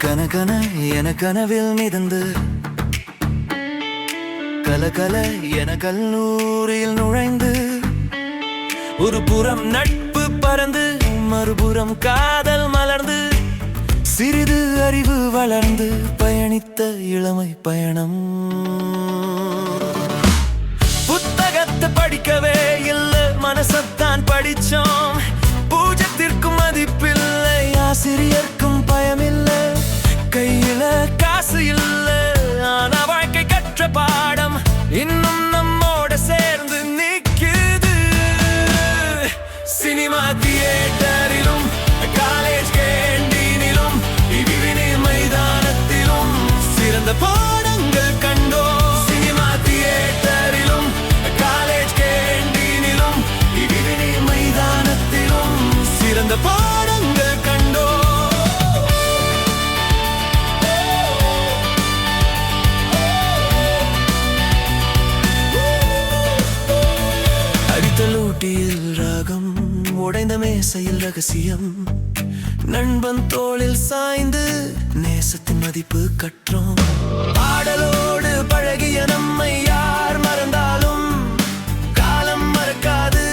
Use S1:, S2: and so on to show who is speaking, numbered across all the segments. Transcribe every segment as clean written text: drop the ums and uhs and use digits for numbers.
S1: கனகன என கனவில் மிதந்து கலகல என கல்லூரியில் நுழைந்து ஒரு புறம் நட்பு பறந்து மறுபுறம் காதல் மலர்ந்து சிறிது அறிவு வளர்ந்து பயணித்த இளமை பயணம். புத்தகத்தை படிக்கவே இல்லை, மனசத்தான் படிச்சோம். பூஜத்திற்கும் மதிப்பில்லை, ஆசிரியர்க்கும் பயமில்லை, கையில காசு இல்லை, ஆனா வாழ்க்கை கற்ற பாடம் இன்னும் நம்மோட சேர்ந்து நிக்குது. சினிமா தியேட்டரிலும் காலேஜ் கேண்டீனிலும் இவிவினி மைதானத்திலும் சிறந்த பாடங்கள் கண்டோம். சினிமா தியேட்டரிலும் காலேஜ் கேண்டீனிலும் இவிவினி மைதானத்திலும் சிறந்த பாடங்கள் கண்டோம். அடித்தலூட்டியில் ராகம், உடைந்த மேசையில் ரகசியம், நண்பன் தோளில் சாய்ந்து நேசத்தின் மதிப்பு கற்றோம். பாடலோடு பழகிய நம்மை யார் மறந்தாலும் காலம் மறக்காது.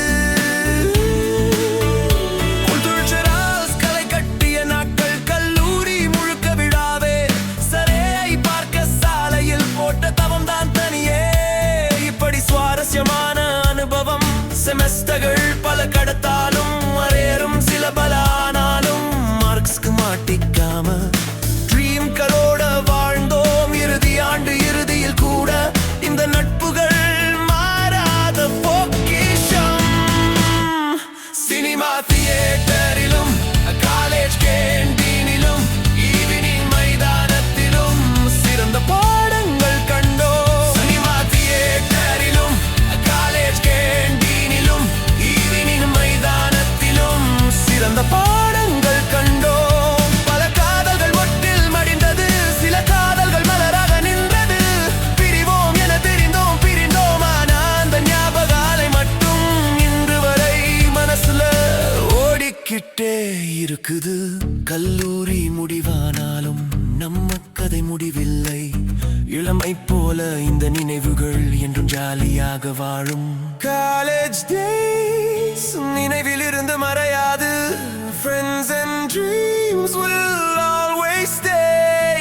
S1: கலை கட்டிய நாட்கள், கல்லூரி முழுக்க விழாவே, சரையை பார்க்க சாலையில் போட்ட தவம் தான் தனியே. இப்படி சுவாரஸ்யமான அனுபவம் செமஸ்டர்கள் பல கடத்தாலும் அரேறும் சில பல ஆனாலும் மார்க்ஸ்க்கு மாட்டிக்காம ட்ரீம்களோட வாழ்ந்தோம். இறுதி ஆண்டு இறுதியில் கூட இந்த நட்புகள் மாறாத பொக்கிஷம். சினிமா தியேட்டரிலும் காலேஜ் கேண்டீனிலும் ஈவினிங் மைதானத்திலும் சிறந்த பாடங்கள் கண்டோம். சினிமா தியேட்டரிலும் காலேஜ் கேண்டீனிலும் ஈவினிங் மைதானத்திலும் சிறந்த பாடங்கள் கண்டோம். பல காதல்கள் ஒட்டில் மடிந்தது, சில காதல்கள் மலராக நின்றது. பிரிவோம் என தெரிந்தோம், பிரிந்தோம், ஆனா அந்த ஞாபக அலை மட்டும் இன்று வரை மனசுல ஓடிக்கிட்டே இருக்குது. கல்லூரி முடிவானாலும் நம்ம கதை முடிவில்லை. இளமை போல இந்த நினைவுகள் என்றும் ஜாலியாக வாழும். காலேஜ் டேஸ் நினைவில் இருந்து மறையாது. Friends and dreams will always stay.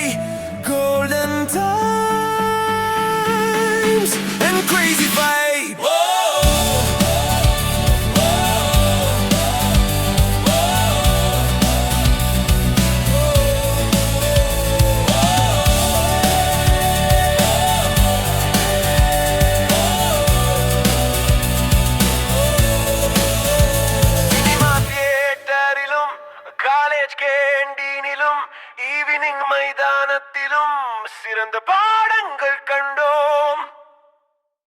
S1: Golden times and crazy vibe. College கேண்டீனிலும் ஈவினிங் மைதானத்திலும் சிறந்த பாடங்கள் கண்டோம்.